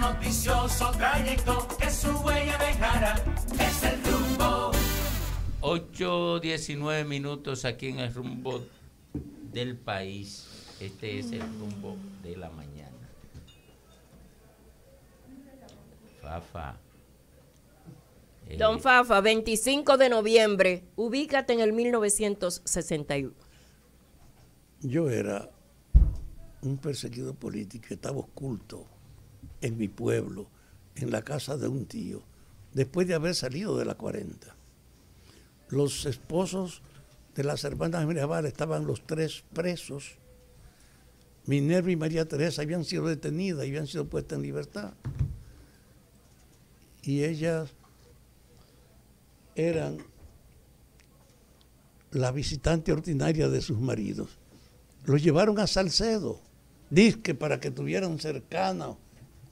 noticioso trayecto que su huella dejará. Es el rumbo. 8:19 minutos aquí en el rumbo del país. Este es el rumbo de la mañana. Fafa. Don Fafa, 25 de noviembre, ubícate en el 1961. Yo era un perseguido político que estaba oculto en mi pueblo, en la casa de un tío, después de haber salido de la 40. Los esposos de las hermanas Mirabal estaban los tres presos. Minerva y María Teresa habían sido detenidas y habían sido puestas en libertad. Y ellas eran la visitante ordinaria de sus maridos. Los llevaron a Salcedo, dizque para que tuvieran cercano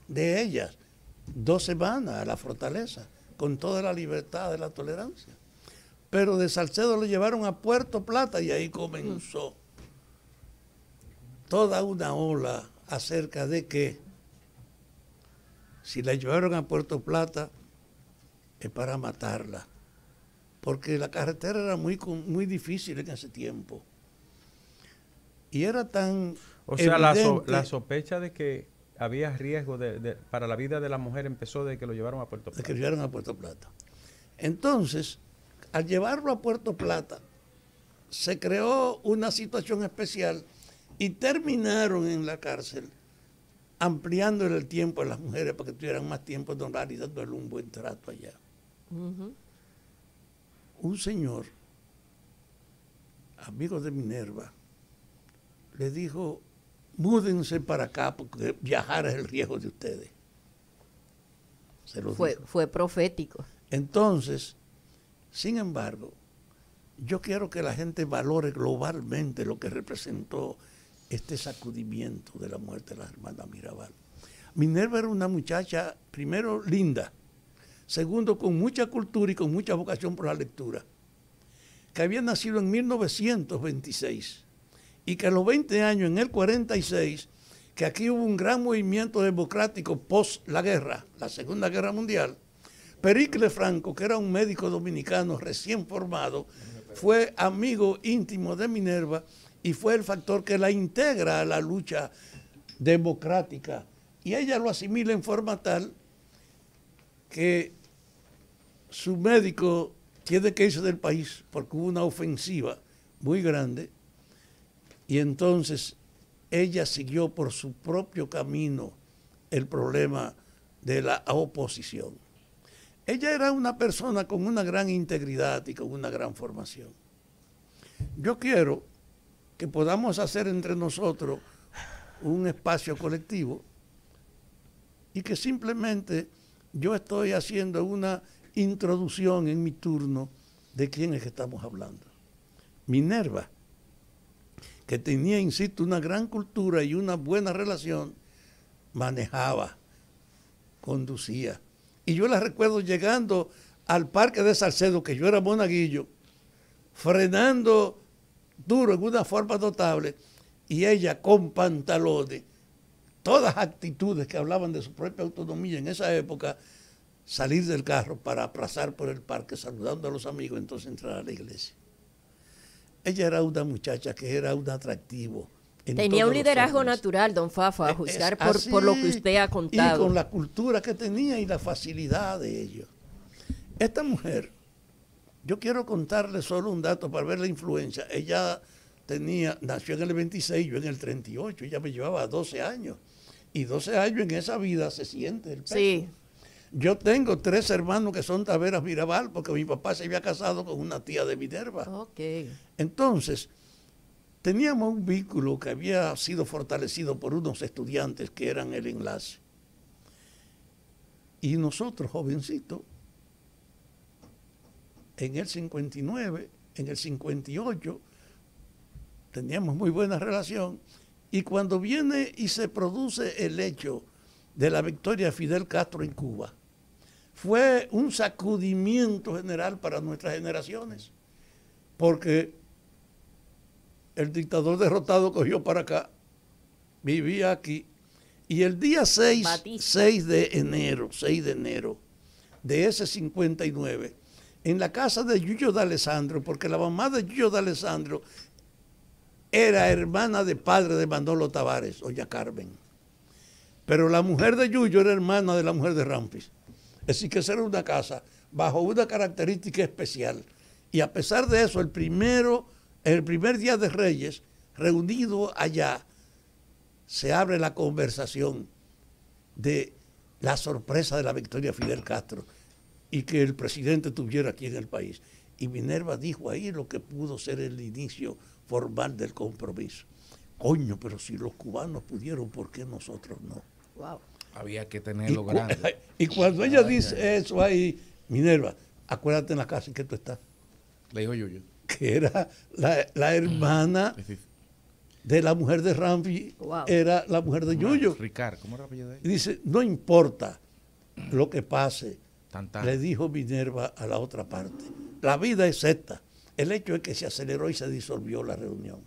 de ellas 2 semanas a la fortaleza, con toda la libertad de la tolerancia. Pero de Salcedo lo llevaron a Puerto Plata y ahí comenzó toda una ola acerca de que si la llevaron a Puerto Plata es para matarla, porque la carretera era muy difícil en ese tiempo. Y era tan O sea, evidente, la sospecha de que había riesgo para la vida de la mujer empezó de que lo llevaron a Puerto Plata. de que lo llevaron a Puerto Plata. Entonces, al llevarlo a Puerto Plata, se creó una situación especial y terminaron en la cárcel ampliando el tiempo a las mujeres para que tuvieran más tiempo de hogar y dándole un buen trato allá. Un señor, amigo de Minerva, le dijo: múdense para acá porque viajar es el riesgo de ustedes. Se lo dijo. Fue profético. Entonces, sin embargo, yo quiero que la gente valore globalmente lo que representó este sacudimiento de la muerte de las hermanas Mirabal. Minerva era una muchacha, primero, linda, segundo, con mucha cultura y con mucha vocación por la lectura, que había nacido en 1926 y que a los 20 años, en el 46, que aquí hubo un gran movimiento democrático post la guerra, la Segunda Guerra Mundial, Pericles Franco, que era un médico dominicano recién formado, fue amigo íntimo de Minerva y fue el factor que la integra a la lucha democrática. Y ella lo asimila en forma tal que su médico tiene que irse del país porque hubo una ofensiva muy grande y entonces ella siguió por su propio camino el problema de la oposición. Ella era una persona con una gran integridad y con una gran formación. Yo quiero que podamos hacer entre nosotros un espacio colectivo y que simplemente yo estoy haciendo una introducción en mi turno de quién es que estamos hablando. Minerva, que tenía, insisto, una gran cultura y una buena relación, manejaba, conducía. Y yo la recuerdo llegando al Parque de Salcedo, que yo era monaguillo, frenando duro en una forma notable, y ella con pantalones, todas actitudes que hablaban de su propia autonomía en esa época, salir del carro para pasar por el parque saludando a los amigos, entonces entrar a la iglesia. Ella era una muchacha que era un atractivo. Tenía un liderazgo natural, don Fafa, a juzgar por lo que usted ha contado. Y con la cultura que tenía y la facilidad de ello. Esta mujer, yo quiero contarle solo un dato para ver la influencia. Ella nació en el 26, yo en el 38, ella me llevaba 12 años. Y 12 años en esa vida se siente el peso. Sí. Yo tengo 3 hermanos que son Taveras Mirabal, porque mi papá se había casado con una tía de Minerva. Okay. Entonces, teníamos un vínculo que había sido fortalecido por unos estudiantes que eran el enlace. Y nosotros, jovencitos, en el 59, en el 58, teníamos muy buena relación. Y cuando viene y se produce el hecho de la victoria de Fidel Castro en Cuba, fue un sacudimiento general para nuestras generaciones, porque el dictador derrotado cogió para acá, vivía aquí, Y el día 6 Batista. de enero de ese 59, en la casa de Yuyo de Alessandro, porque la mamá de Yuyo de Alessandro era hermana de padre de Manolo Tavares, doña Carmen. Pero la mujer de Yuyo era hermana de la mujer de Rampis. Es decir, que esa era una casa bajo una característica especial. Y a pesar de eso, el primer día de Reyes, reunido allá, se abre la conversación de la sorpresa de la victoria de Fidel Castro y que el presidente estuviera aquí en el país. Y Minerva dijo ahí lo que pudo ser el inicio formal del compromiso. Coño, pero si los cubanos pudieron, ¿por qué nosotros no? Wow. Había que tenerlo grande. Y cuando ella dice eso ahí, Minerva, acuérdate en la casa en que tú estás, Le dijo Yuyo. que era la hermana de la mujer de Ramfi, Wow. era la mujer de Yuyo. Ricardo, ¿cómo era el apellido de Y ella? dice, no importa lo que pase, Tan. le dijo Minerva a la otra parte. La vida es esta. El hecho es que se aceleró y se disolvió la reunión,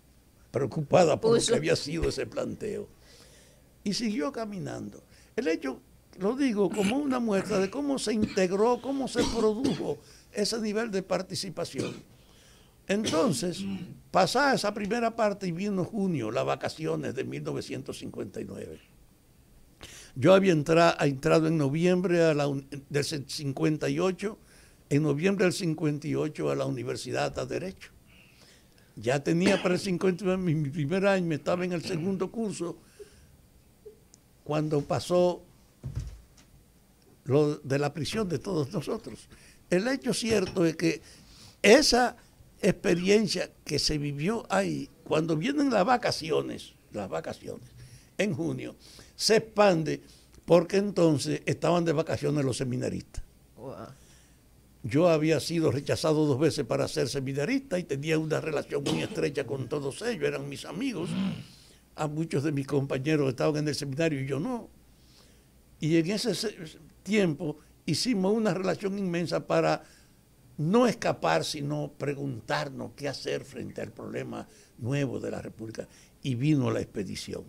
preocupada por lo que había sido ese planteo. Y siguió caminando. El hecho, lo digo como una muestra de cómo se integró, cómo se produjo ese nivel de participación. Entonces, pasada esa primera parte y vino junio, las vacaciones de 1959. Yo había entrado en noviembre del 58, en noviembre del 58 a la Universidad de Derecho. Ya tenía para el 59, mi primer año, me estaba en el segundo curso, cuando pasó lo de la prisión de todos nosotros. El hecho cierto es que esa experiencia que se vivió ahí, cuando vienen las vacaciones, en junio, se expande porque entonces estaban de vacaciones los seminaristas. Wow. Yo había sido rechazado 2 veces para ser seminarista y tenía una relación muy estrecha con todos ellos, eran mis amigos. A muchos de mis compañeros estaban en el seminario y yo no. Y en ese tiempo hicimos una relación inmensa para no escapar, sino preguntarnos qué hacer frente al problema nuevo de la República. Y vino la expedición.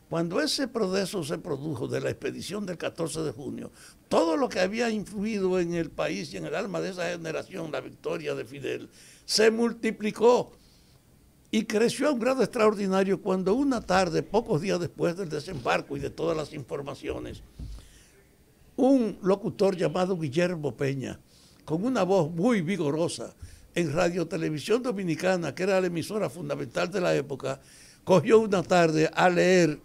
Cuando ese proceso se produjo de la expedición del 14 de junio, todo lo que había influido en el país y en el alma de esa generación, la victoria de Fidel, se multiplicó y creció a un grado extraordinario cuando una tarde, pocos días después del desembarco y de todas las informaciones, un locutor llamado Guillermo Peña, con una voz muy vigorosa, en Radio Televisión Dominicana, que era la emisora fundamental de la época, cogió una tarde a leer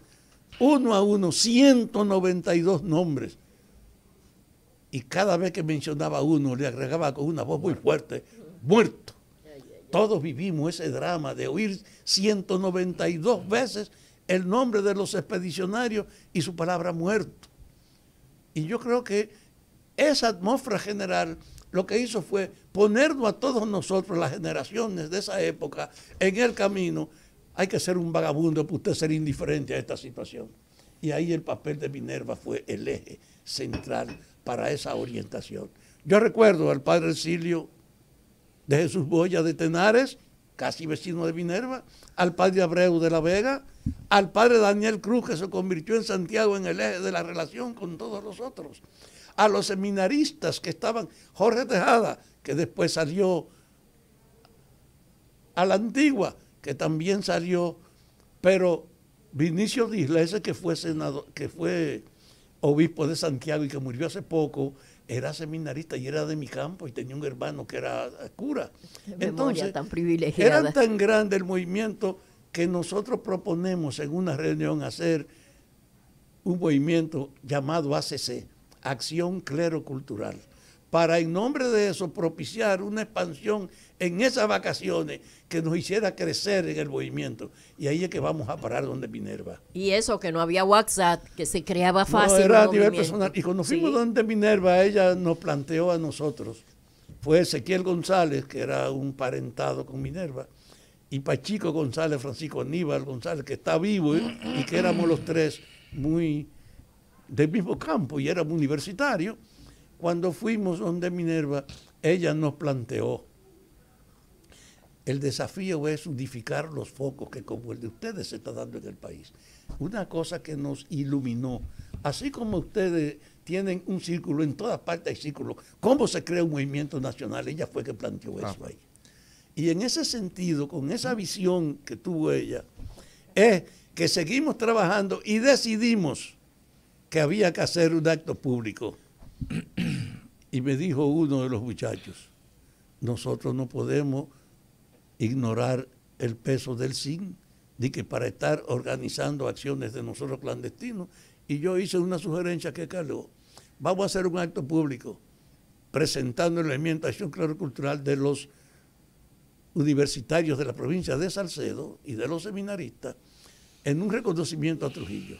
uno a uno 192 nombres. Y cada vez que mencionaba uno, le agregaba con una voz muy fuerte, muerto. Todos vivimos ese drama de oír 192 veces el nombre de los expedicionarios y su palabra muerto. Y yo creo que esa atmósfera general lo que hizo fue ponernos a todos nosotros, las generaciones de esa época, en el camino. Hay que ser un vagabundo para usted ser indiferente a esta situación. Y ahí el papel de Minerva fue el eje central para esa orientación. Yo recuerdo al padre Silio de Jesús Boya de Tenares, casi vecino de Minerva, al padre Abreu de la Vega, al padre Daniel Cruz, que se convirtió en Santiago en el eje de la relación con todos los otros, a los seminaristas que estaban, Jorge Tejada, que después salió a la Antigua, que también salió, pero Vinicio Disla, ese que fue senador, que fue obispo de Santiago y que murió hace poco, era seminarista y era de mi campo y tenía un hermano que era cura. Entonces, Tan privilegiada. era tan grande el movimiento que nosotros proponemos en una reunión hacer un movimiento llamado ACC, Acción Clero Cultural, para en nombre de eso propiciar una expansión en esas vacaciones que nos hiciera crecer en el movimiento. Y ahí es que vamos a parar donde Minerva. Y eso, que no había WhatsApp, que se creaba No, fácil. era a un nivel movimiento. personal. Y cuando fuimos Sí. donde Minerva, ella nos planteó a nosotros, fue Ezequiel González, que era un parentado con Minerva, y Pachico González, Francisco Aníbal González, que está vivo, y que éramos los tres muy del mismo campo y éramos universitarios. Cuando fuimos donde Minerva, ella nos planteó el desafío es unificar los focos que como el de ustedes se está dando en el país. Una cosa que nos iluminó, así como ustedes tienen un círculo, en todas partes hay círculos, ¿cómo se crea un movimiento nacional? Ella fue que planteó eso ahí. Y en ese sentido, con esa visión que tuvo ella, es que seguimos trabajando y decidimos que había que hacer un acto público. Y me dijo uno de los muchachos, nosotros no podemos ignorar el peso del SIN, de que para estar organizando acciones de nosotros clandestinos. Y yo hice una sugerencia que Carlos, vamos a hacer un acto público presentando el elemento de acción cultural de los universitarios de la provincia de Salcedo y de los seminaristas en un reconocimiento a Trujillo.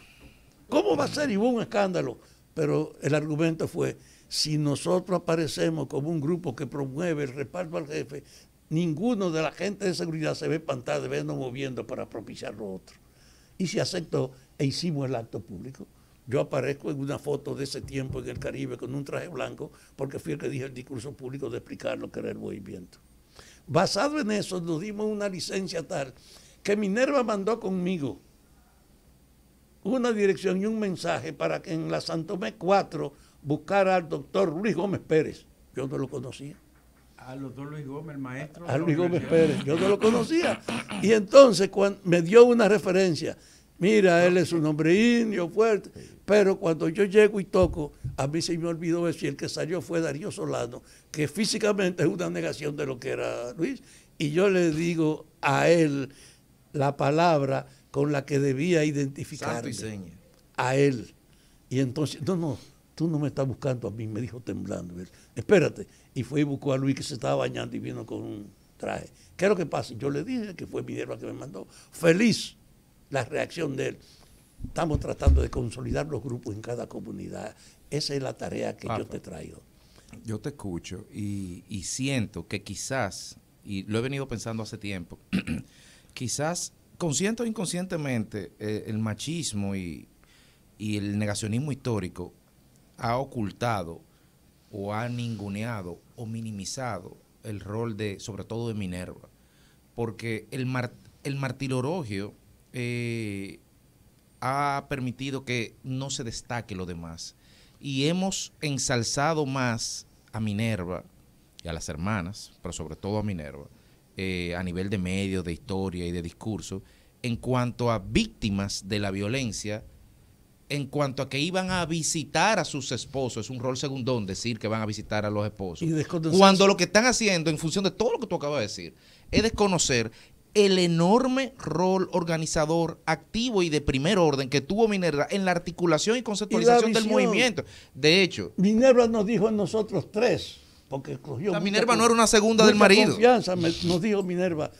¿Cómo va a ser? Y hubo un escándalo, pero el argumento fue, si nosotros aparecemos como un grupo que promueve el respaldo al jefe, ninguno de la gente de seguridad se ve espantar de vernos moviendo para propiciar lo otro. Y se aceptó e hicimos el acto público. Yo aparezco en una foto de ese tiempo en el Caribe con un traje blanco porque fui el que dije el discurso público de explicar lo que era el movimiento. Basado en eso nos dimos una licencia tal que Minerva mandó conmigo una dirección y un mensaje para que en la Santomé 4 buscara al doctor Luis Gómez Pérez. Yo no lo conocía. Al doctor Luis Gómez, el maestro. A Luis Gómez Pérez, yo no lo conocía. Y entonces cuando me dio una referencia, mira, él es un hombre indio, fuerte, pero cuando yo llego y toco, a mí se me olvidó decir, el que salió fue Darío Solano, que físicamente es una negación de lo que era Luis, y yo le digo a él la palabra con la que debía identificarme. Santo y seña. A él. Y entonces, no, tú no me estás buscando a mí, me dijo temblando. Espérate. Y fue y buscó a Luis que se estaba bañando y vino con un traje. ¿Qué es lo que pasa? Yo le dije que fue Minerva que me mandó. Feliz la reacción de él. Estamos tratando de consolidar los grupos en cada comunidad. Esa es la tarea que yo te traigo. Yo te escucho y siento que quizás, y lo he venido pensando hace tiempo, quizás consciente o inconscientemente el machismo y el negacionismo histórico ha ocultado o ha ninguneado o minimizado el rol de, sobre todo de Minerva, porque el martirologio ha permitido que no se destaque lo demás y hemos ensalzado más a Minerva y a las hermanas, pero sobre todo a Minerva, a nivel de medios, de historia y de discurso, en cuanto a víctimas de la violencia, en cuanto a que iban a visitar a sus esposos. Es un rol segundón decir que van a visitar a los esposos, cuando lo que están haciendo, en función de todo lo que tú acabas de decir, es desconocer el enorme rol organizador, activo y de primer orden que tuvo Minerva en la articulación y conceptualización del movimiento. De hecho, Minerva nos dijo a nosotros tres, porque cogió la Minerva no era una segunda del marido. Confianza, nos dijo Minerva.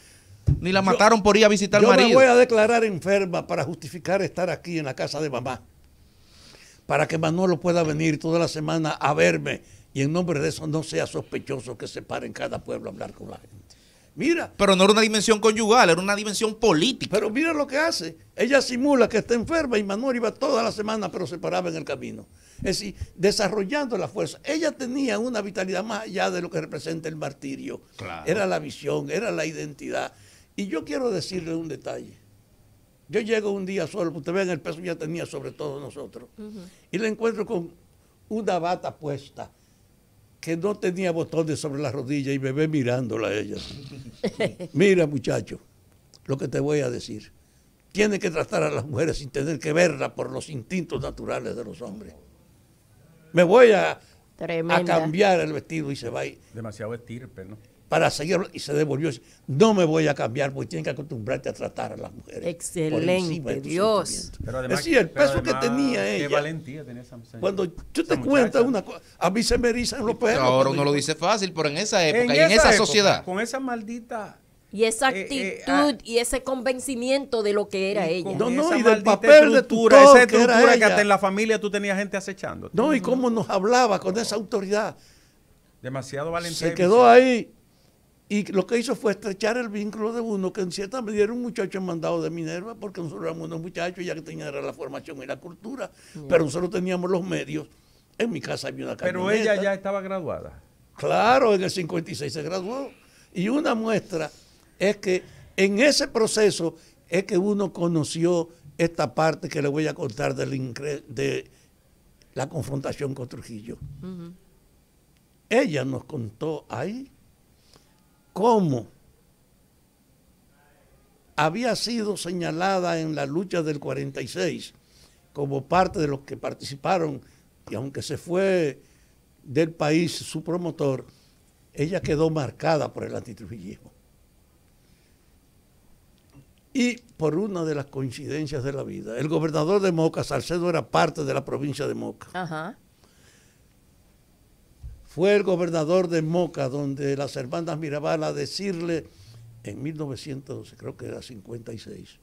Ni la mataron por ir a visitar al marido. Yo me voy a declarar enferma para justificar estar aquí en la casa de mamá, para que Manolo pueda venir toda la semana a verme y en nombre de eso no sea sospechoso que se pare en cada pueblo a hablar con la gente. Mira. Pero no era una dimensión conyugal, era una dimensión política. Pero mira lo que hace. Ella simula que está enferma y Manuel iba toda la semana, pero se paraba en el camino. Es decir, desarrollando la fuerza. Ella tenía una vitalidad más allá de lo que representa el martirio. Claro. Era la visión, era la identidad. Y yo quiero decirle un detalle. Yo llego un día solo, ustedes ven el peso ya tenía sobre todos nosotros, y la encuentro con una bata puesta que no tenía botones sobre la rodilla y me ve mirándola a ella. Mira, muchacho, lo que te voy a decir. Tienes que tratar a las mujeres sin tener que verlas por los instintos naturales de los hombres. Me voy a cambiar el vestido y se va. Demasiado estirpe, ¿no? Para seguir, y se devolvió. No me voy a cambiar porque tienes que acostumbrarte a tratar a las mujeres. Excelente, Dios. Pero además, es decir, el peso que tenía ella. Qué valentía tenía esa muchacha. Cuando yo te cuento una cosa, a mí se me erizan los pelos. Ahora uno lo dice fácil, pero en esa época y en esa sociedad. Con esa maldita... Y esa actitud y ese convencimiento de lo que era ella. No, y del papel de tutor esa que era estructura que ella. hasta en la familia tú tenías gente acechando. No, y cómo nos hablaba con esa autoridad. Demasiado valentía. Se quedó ahí. Y lo que hizo fue estrechar el vínculo de uno, que en cierta medida era un muchacho mandado de Minerva, porque nosotros éramos unos muchachos ya que tenían la formación y la cultura, pero nosotros teníamos los medios. En mi casa había una camioneta. Pero ella ya estaba graduada. Claro, en el 56 se graduó. Y una muestra es que en ese proceso es que uno conoció esta parte que le voy a contar de la confrontación con Trujillo. Ella nos contó ahí cómo había sido señalada en la lucha del 46 como parte de los que participaron, y aunque se fue del país su promotor, ella quedó marcada por el antitrujillismo. Y por una de las coincidencias de la vida, el gobernador de Moca, Salcedo, era parte de la provincia de Moca. Ajá. Fue el gobernador de Moca donde las hermanas Mirabal a decirle en 1900, creo que era 56,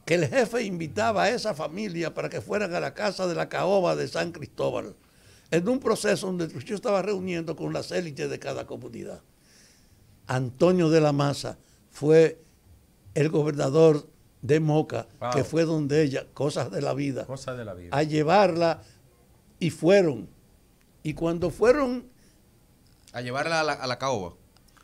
que el jefe invitaba a esa familia para que fueran a la casa de la caoba de San Cristóbal, en un proceso donde Trujillo estaba reuniendo con las élites de cada comunidad. Antonio de la Maza fue el gobernador de Moca, wow, que fue donde ella, cosas de la vida, a llevarla, y fueron. Y cuando fueron a llevarla a la caoba,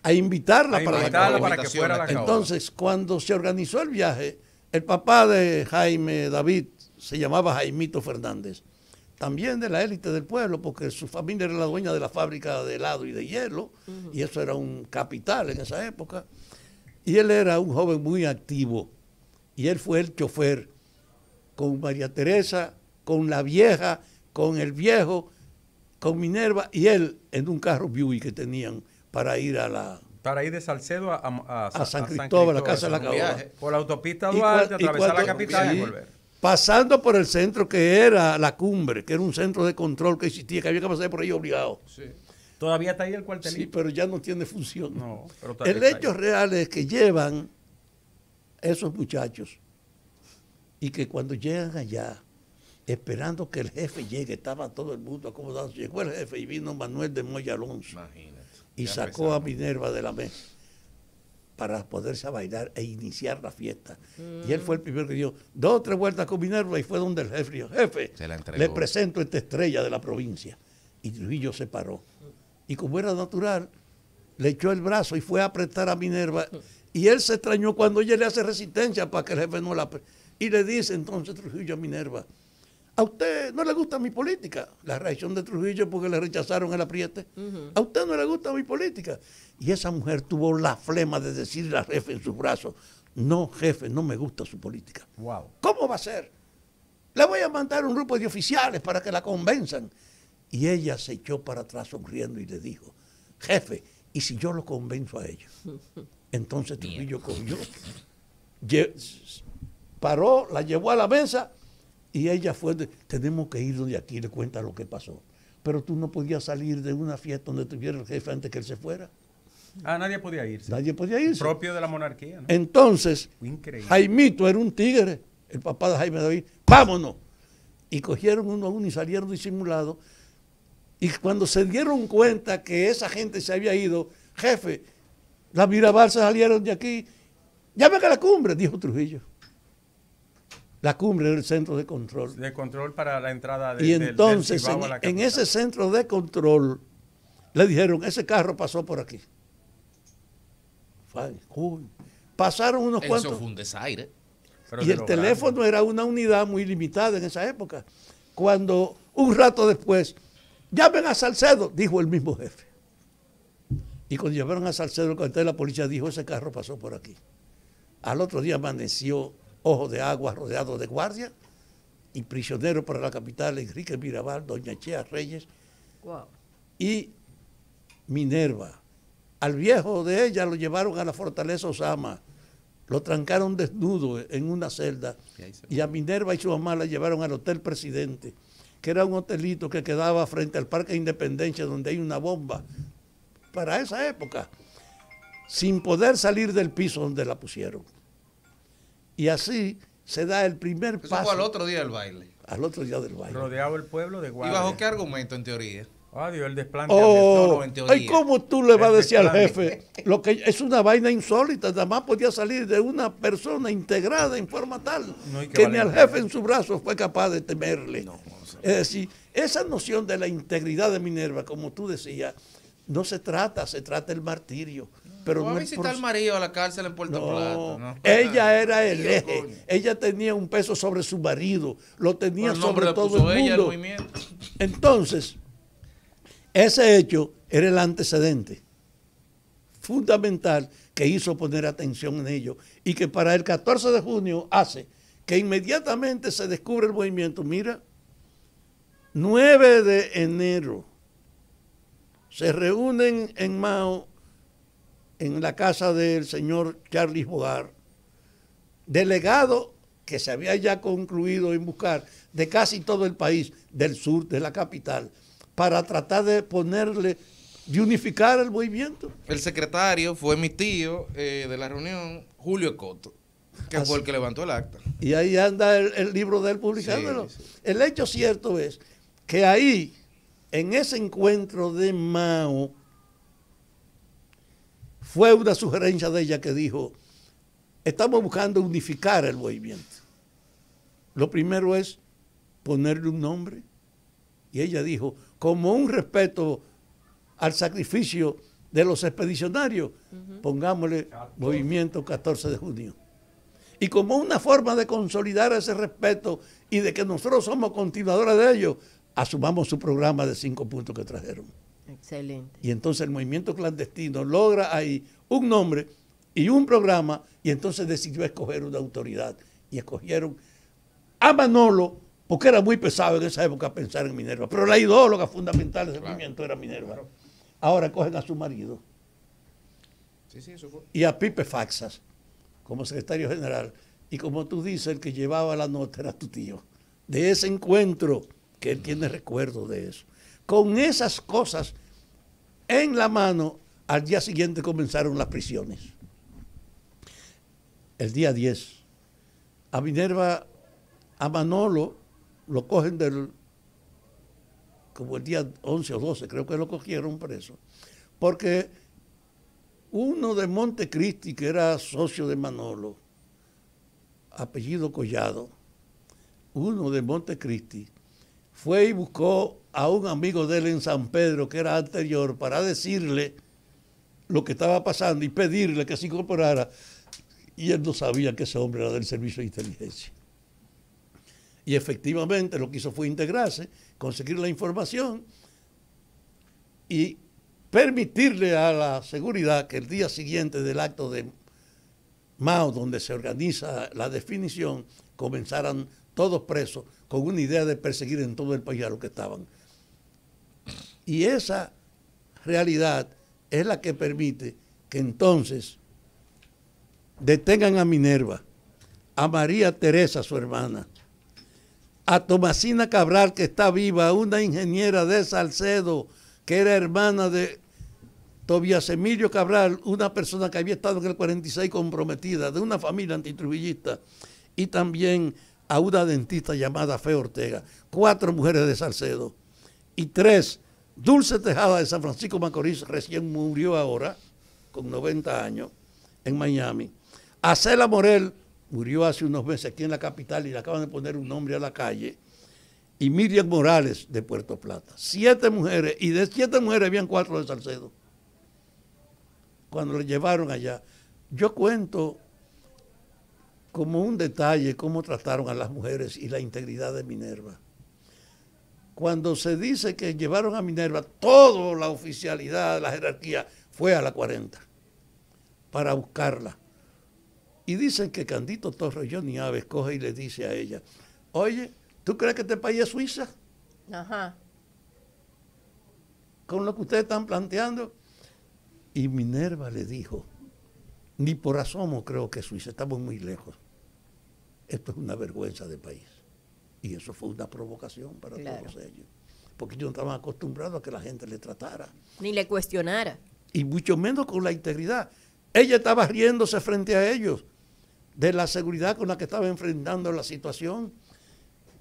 a invitarla, para que fuera a la caoba. Entonces, cuando se organizó el viaje, el papá de Jaime David se llamaba Jaimito Fernández, también de la élite del pueblo, porque su familia era la dueña de la fábrica de helado y de hielo, y eso era un capital en esa época. Y él era un joven muy activo, y él fue el chofer con María Teresa, con la vieja, con el viejo, con Minerva, y él en un carro Buick que tenían para ir para ir de Salcedo a San Cristóbal, a la casa de la caoba. Por la autopista Duarte, atravesar la capital y volver. Pasando por el centro que era la cumbre, que era un centro de control que existía, que había que pasar por ahí obligado. Sí. Todavía está ahí el cuartelito. Sí, pero ya no tiene función. No, pero el hecho real es que llevan esos muchachos y que cuando llegan allá, esperando que el jefe llegue, estaba todo el mundo acomodado. Llegó el jefe y vino Manuel de Moya Alonso. Imagínate. Y sacó a Minerva de la mesa para poderse a bailar e iniciar la fiesta. Y él fue el primero que dio 2 o 3 vueltas con Minerva y fue donde el jefe dijo: jefe, le presento esta estrella de la provincia. Y Trujillo se paró. Y como era natural, le echó el brazo y fue a apretar a Minerva. Y él se extrañó cuando ella le hace resistencia para que el jefe no la... Y le dice entonces Trujillo a Minerva: ¿a usted no le gusta mi política? La reacción de Trujillo porque le rechazaron el apriete. ¿A usted no le gusta mi política? Y esa mujer tuvo la flema de decirle al jefe en sus brazos: no, jefe, no me gusta su política. Wow. ¿Cómo va a ser? Le voy a mandar un grupo de oficiales para que la convenzan. Y ella se echó para atrás sonriendo y le dijo: jefe, ¿y si yo lo convenzo a ellos? Entonces Trujillo cogió, paró, la llevó a la mesa. Y ella fue, tenemos que ir de aquí, le cuenta lo que pasó. Pero tú no podías salir de una fiesta donde tuviera el jefe antes que él se fuera. Nadie podía irse. Nadie podía irse. Propio de la monarquía, ¿no? Entonces, increíble. Jaimito era un tigre, el papá de Jaime David, ¡vámonos! Y cogieron uno a uno y salieron disimulados. Y cuando se dieron cuenta que esa gente se había ido, jefe, las Mirabal se salieron de aquí, llamen a la cumbre, dijo Trujillo. La cumbre era el centro de control. De control para la entrada de, y entonces, del Cibao a la en capital. ese centro de control, le dijeron: ese carro pasó por aquí. Pasaron unos cuantos. Eso fue un desaire. Y el teléfono era una unidad muy limitada en esa época. Cuando un rato después, llamen a Salcedo, dijo el mismo jefe. Y cuando llamaron a Salcedo, el cuartel de la policía dijo: ese carro pasó por aquí. Al otro día amaneció Ojo de Agua rodeado de guardia y prisionero para la capital Enrique Mirabal, doña Chea Reyes, wow, y Minerva. Al viejo de ella lo llevaron a la fortaleza Osama, lo trancaron desnudo en una celda, y a Minerva y su mamá la llevaron al Hotel Presidente, que era un hotelito que quedaba frente al Parque de Independencia, donde hay una bomba para esa época, sin poder salir del piso donde la pusieron. Y así se da el primer paso. Eso fue al otro día del baile. Al otro día del baile. Rodeado el pueblo de guardia. ¿Y bajo qué argumento en teoría? Dios, el desplante. En teoría. Ay, ¿cómo tú le vas a decir al jefe? Lo que es una vaina insólita, nada más podía salir de una persona integrada en forma tal que ni al jefe en su brazo fue capaz de temerle. Es decir, esa noción de la integridad de Minerva, como tú decías, no se trata, se trata del martirio. pero Fue a no el visitar al proceso. marido a la cárcel en Puerto Plata. No, ¿No? ella era el Dios, eje. coño. Ella tenía un peso sobre su marido, lo tenía Por el nombre sobre le todo puso el ella al mundo. movimiento. Entonces, ese hecho era el antecedente fundamental que hizo poner atención en ello y que para el 14 de junio hace que inmediatamente se descubre el movimiento. Mira, 9 de enero se reúnen en Mao, en la casa del señor Charles Bogar, delegado que se había ya concluido en buscar de casi todo el país, del sur, de la capital, para tratar de ponerle, de unificar el movimiento. El secretario fue mi tío de la reunión, Julio Coto, que Así. fue el que levantó el acta. Y ahí anda el libro de él publicándolo. Sí, sí. El hecho cierto es que ahí, en ese encuentro de Mao, fue una sugerencia de ella que dijo, estamos buscando unificar el movimiento. Lo primero es ponerle un nombre. Y ella dijo, como un respeto al sacrificio de los expedicionarios, pongámosle Movimiento 14 de junio. Y como una forma de consolidar ese respeto y de que nosotros somos continuadores de ello, asumamos su programa de 5 puntos que trajeron. Excelente. Y entonces el movimiento clandestino logra ahí un nombre y un programa, y entonces decidió escoger una autoridad. Y escogieron a Manolo, porque era muy pesado en esa época pensar en Minerva. Pero la ideóloga fundamental de ese movimiento era Minerva. Ahora cogen a su marido Sí, sí, eso fue. y a Pipe Faxas como secretario general. Y como tú dices, el que llevaba la nota era tu tío. De ese encuentro, que él tiene recuerdo de eso. Con esas cosas en la mano, al día siguiente comenzaron las prisiones. El día 10. A Minerva, a Manolo, lo cogen como el día 11 o 12, creo que lo cogieron preso. Porque uno de Montecristi, que era socio de Manolo, apellido Collado, uno de Montecristi, fue y buscó a un amigo de él en San Pedro, que era anterior, para decirle lo que estaba pasando y pedirle que se incorporara. Y él no sabía que ese hombre era del servicio de inteligencia. Y efectivamente lo que hizo fue integrarse, conseguir la información y permitirle a la seguridad que el día siguiente del acto de Mao, donde se organiza la definición, comenzaran todos presos con una idea de perseguir en todo el país a los que estaban. Y esa realidad es la que permite que entonces detengan a Minerva, a María Teresa, su hermana, a Tomasina Cabral, que está viva, una ingeniera de Salcedo, que era hermana de Tobías Emilio Cabral, una persona que había estado en el 46 comprometida, de una familia antitrujillista, y también a una dentista llamada Fe Ortega, 4 mujeres de Salcedo, y 3, Dulce Tejada de San Francisco Macorís, recién murió ahora, con 90 años, en Miami. Acela Morel murió hace unos meses aquí en la capital y le acaban de poner un nombre a la calle. Y Miriam Morales de Puerto Plata. 7 mujeres, y de 7 mujeres habían 4 de Salcedo. Cuando le llevaron allá, yo cuento como un detalle cómo trataron a las mujeres y la integridad de Minerva. Cuando se dice que llevaron a Minerva, toda la oficialidad, la jerarquía, fue a la 40 para buscarla. Y dicen que Candito Torres, Johnny Aves, coge y le dice a ella, oye, ¿tú crees que este país es Suiza? Ajá. Con lo que ustedes están planteando. Y Minerva le dijo, ni por asomo creo que Suiza, estamos muy lejos. Esto es una vergüenza de país. Y eso fue una provocación para todos ellos. Porque ellos no estaban acostumbrados a que la gente le tratara. Ni le cuestionara. Y mucho menos con la integridad. Ella estaba riéndose frente a ellos de la seguridad con la que estaba enfrentando la situación.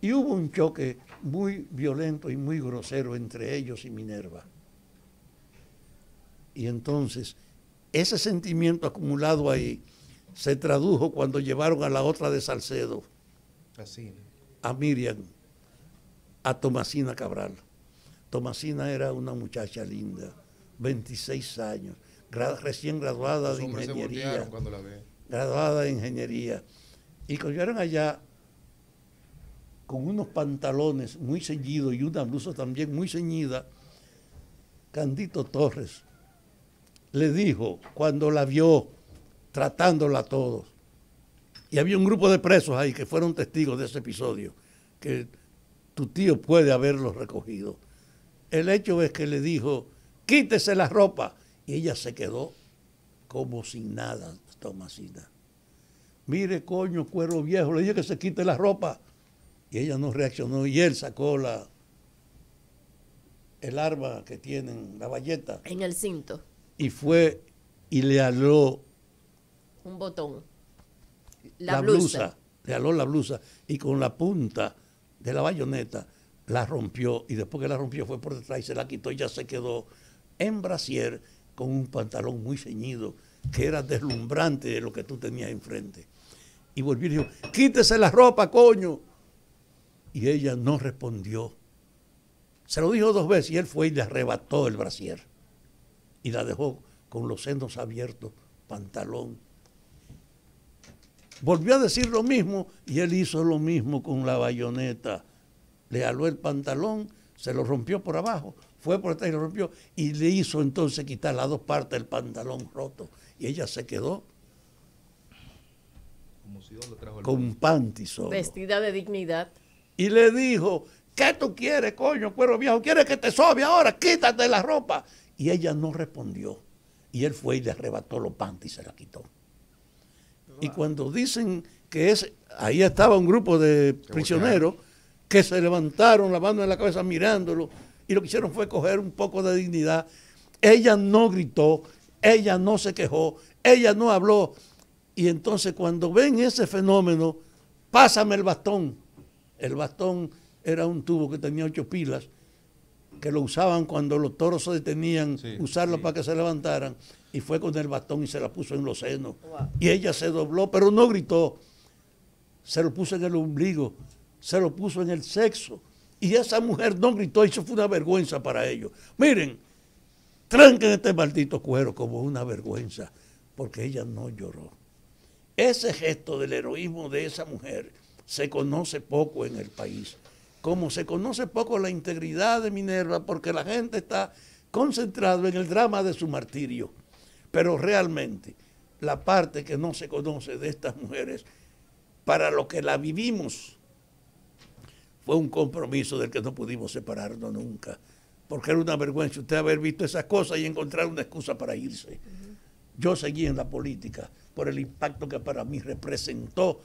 Y hubo un choque muy violento y muy grosero entre ellos y Minerva. Y entonces, ese sentimiento acumulado ahí se tradujo cuando llevaron a la otra de Salcedo, Así. a Miriam, a Tomasina Cabral. Tomasina era una muchacha linda, 26 años, recién graduada Los de hombres se ingeniería. voltearon cuando la ve. Graduada de ingeniería. Y cuando llegaron allá con unos pantalones muy ceñidos y una blusa también muy ceñida, Candito Torres le dijo, cuando la vio tratándola a todos, y había un grupo de presos ahí que fueron testigos de ese episodio, que tu tío puede haberlos recogido. El hecho es que le dijo, quítese la ropa, y ella se quedó como sin nada, Tomasina. Mire, coño, cuero viejo, le dije que se quite la ropa. Y ella no reaccionó y él sacó el arma que tienen, la bayeta. En el cinto. Y fue y le aló Un botón. la blusa. Le aló la blusa y con la punta de la bayoneta la rompió. Y después que la rompió fue por detrás y se la quitó y ya se quedó en brasier con un pantalón muy ceñido que era deslumbrante de lo que tú tenías enfrente. Y volvió y dijo, quítese la ropa, coño. Y ella no respondió. Se lo dijo 2 veces y él fue y le arrebató el brasier. Y la dejó con los senos abiertos, pantalón. Volvió a decir lo mismo y él hizo lo mismo con la bayoneta. Le aló el pantalón, se lo rompió por abajo, fue por atrás y lo rompió. Y le hizo entonces quitar las 2 partes del pantalón roto. Y ella se quedó con panty solo. Vestida de dignidad. Y le dijo, ¿qué tú quieres, coño, cuero viejo? ¿Quieres que te sobe ahora? Quítate la ropa. Y ella no respondió. Y él fue y le arrebató los panty y se la quitó. Y cuando dicen que ahí estaba un grupo de prisioneros que se levantaron la mano en la cabeza mirándolo y lo que hicieron fue coger un poco de dignidad. Ella no gritó, ella no se quejó, ella no habló. Y entonces cuando ven ese fenómeno, pásame el bastón. El bastón era un tubo que tenía 8 pilas, que lo usaban cuando los toros se detenían, usarlo para que se levantaran. Y fue con el bastón y se la puso en los senos. Wow. Y ella se dobló, pero no gritó. Se lo puso en el ombligo, se lo puso en el sexo. Y esa mujer no gritó y eso fue una vergüenza para ellos. Miren, tranquen este maldito cuero como una vergüenza, porque ella no lloró. Ese gesto del heroísmo de esa mujer se conoce poco en el país. Como se conoce poco la integridad de Minerva, porque la gente está concentrada en el drama de su martirio. Pero realmente, la parte que no se conoce de estas mujeres, para lo que la vivimos, fue un compromiso del que no pudimos separarnos nunca. Porque era una vergüenza usted haber visto esas cosas y encontrar una excusa para irse. Yo seguí en la política por el impacto que para mí representó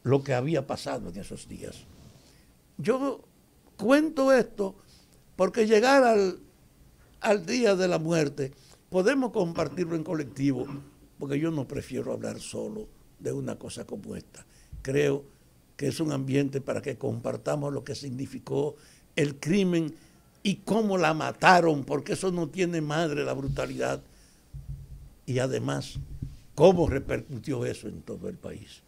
lo que había pasado en esos días. Yo cuento esto porque llegar al día de la muerte podemos compartirlo en colectivo, porque yo no prefiero hablar solo de una cosa como esta. Creo que es un ambiente para que compartamos lo que significó el crimen y cómo la mataron, porque eso no tiene madre, la brutalidad, y además cómo repercutió eso en todo el país.